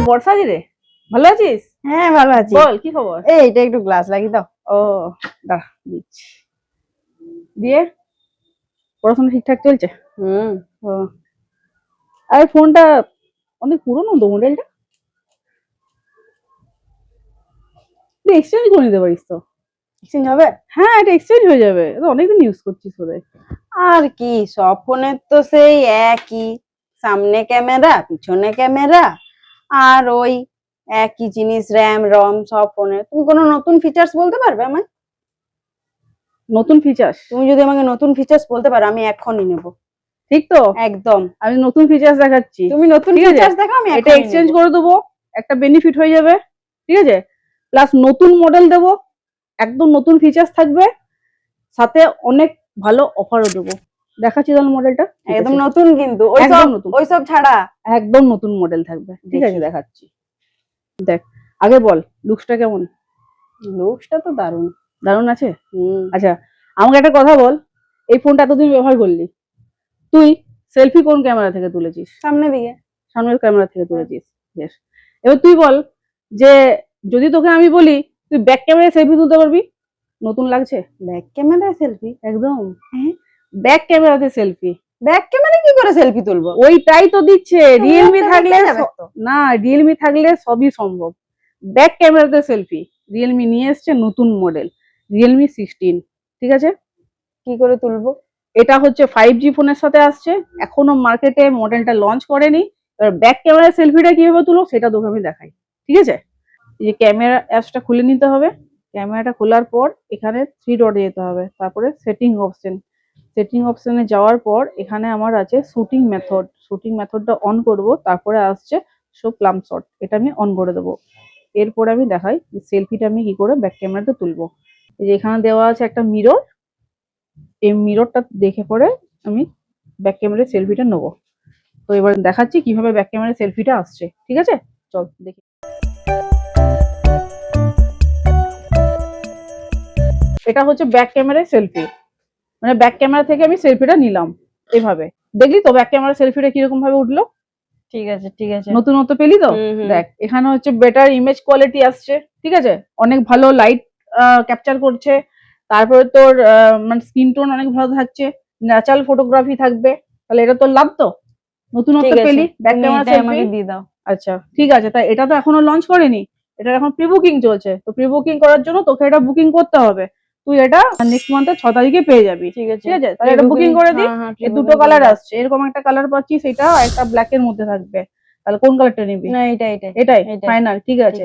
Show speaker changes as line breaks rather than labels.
বর্ষাজি রে, ভালো আছিস?
হ্যাঁ ভালো আছি।
বল কি খবর?
এইটা একটু গ্লাস লাগিয়ে দাও।
ও দাঁড়া দিচ্ছি। দিয়ে পড়াশোনা ঠিকঠাক চলছে? ও আর ফোনটা অনেক পুরনো তো, মডেলটা তুই এক্সচেঞ্জ করে নিতে পারিস তো।
এক্সচেঞ্জ হবে?
হ্যাঁ, এটা এক্সচেঞ্জ হয়ে যাবে, এটা অনেকদিন ইউজ করছিস বোধহয়।
আর কি, সব ফোনের তো সেই একই, সামনে ক্যামেরা পিছনে ক্যামেরা আর ওই একই জিনিস, র্যাম রম সব ফোনে। তুমি কোনো নতুন ফিচার্স বলতে পারবে আমায়?
নতুন ফিচার্স?
তুমি যদি আমাকে নতুন ফিচার্স বলতে পারো আমি এখনই নেব।
ঠিক তো,
একদম।
আমি নতুন ফিচার্স দেখাচ্ছি।
তুমি নতুন
ঠিক আছে?
ফিচার্স দেখাও, আমি
এটা
এখনই
এক্সচেঞ্জ
নেব।
করে দেবো, একটা বেনিফিট হয়ে যাবে। ঠিক আছে, প্লাস নতুন মডেল দেবো, একদম নতুন ফিচার্স থাকবে, সাথে অনেক ভালো অফারও দেবো। দেখাচ্ছি তাহলে মডেলটা।
একদম নতুন, কিন্তু
একদম নতুন,
ওইসব ছাড়া
একদম নতুন মডেল থাকবে। ঠিক আছে,
দেখি।
দেখাচ্ছি। দেখ, আগে বল লুকসটা কেমন?
লুকসটা তো দারুণ।
দারুণ আছে? আচ্ছা, আমাকে একটা কথা বল, এই ফোনটা এতদিন ব্যবহার করলি, তুই সেলফি কোন ক্যামেরা থেকে তুলেছিস?
সামনে দিকে।
সামনের ক্যামেরা থেকে তুলেছিস, বেশ। এবার তুই বল যে যদি তোকে আমি বলি তুই ব্যাক ক্যামেরায় সেলফি তুলতে পারবি, নতুন লাগছে?
ব্যাক ক্যামেরায় সেলফি?
একদম, ব্যাক ক্যামেরাতে সেলফি।
ব্যাক ক্যামেরা কি করে সেলফি তুলবো?
ওইটাই তো দিচ্ছে রিয়েলমি থাকলে।
যাবে তো।
না, রিয়েলমি থাকলে সবই সম্ভব। ব্যাক ক্যামেরাতে সেলফি রিয়েলমি নিয়ে এসছে নতুন মডেল, রিয়েলমি 16। ঠিক আছে,
কি করে তুলবো?
এটা হচ্ছে 5G ফোনের সাথে আসছে, এখনো মার্কেটে মডেলটা লঞ্চ করেনি। এবার ব্যাক ক্যামেরা সেলফিটা কিভাবে তুলো সেটা তোকে আমি দেখাই। ঠিক আছে, এই যে ক্যামেরা অ্যাপসটা খুলে নিতে হবে। ক্যামেরাটা খোলার পর এখানে 3 ডটে যেতে হবে, তারপরে সেটিং অপশন। সেটিং অপশনে যাওয়ার পর এখানে আমার আছে শুটিং মেথড। শুটিং মেথডটা অন করব, তারপরে আসছে শো প্লাম শট, এটা আমি অন করে দেবো। এরপরে আমি দেখাই সেলফিটা আমি কি করে ব্যাক ক্যামেরাতে তুলবো। এই যে এখানে দেওয়া আছে একটা মিরর, এই মিররটা দেখে পরে আমি ব্যাক ক্যামেরায় সেলফিটা নেবো। তো এবার দেখাচ্ছি কিভাবে ব্যাক ক্যামেরায় সেলফিটা আসছে। ঠিক আছে, চল দেখি। এটা হচ্ছে ব্যাক ক্যামেরায় সেলফি, মানে ব্যাক ক্যামেরা থেকে আমি সেলফিটা নিলাম এভাবে। দেখলি তো ব্যাক ক্যামেরা সেলফিটা কিরকম ভাবে উঠলো?
ঠিক আছে ঠিক আছে।
নতুনত্ব পেলি তো? দেখ, এখানে হচ্ছে বেটার ইমেজ কোয়ালিটি আসছে। ঠিক আছে, অনেক ভালো লাইট ক্যাপচার করছে, তারপরে তোর মানে স্ক্রিন টোন অনেক ভালো থাকছে, ন্যাচারাল ফটোগ্রাফি থাকবে। তাহলে এটা তোর লাভ তো, নতুনত্ব পেলি ব্যাক ক্যামেরা সেলফি।
দিয়ে দাও।
আচ্ছা ঠিক আছে, তাই এটা তো এখনো লঞ্চ করেনি, এটা এখন প্রি বুকিং চলছে। তো প্রি বুকিং করার জন্য তোকে এটা বুকিং করতে হবে। তুই এটা নেক্সট মান্থের 6 তারিখে পেয়ে যাবি। ঠিক আছে, তাহলে এটা বুকিং করে দিই। এই দুটো কালার আসছে, এরকম একটা কালার পাচ্ছিস, এটা একটা ব্ল্যাক এর মধ্যে থাকবে। তাহলে কোন কালারটা নিবি?
না, এটা এটা
এটাই ফাইনাল। ঠিক আছে।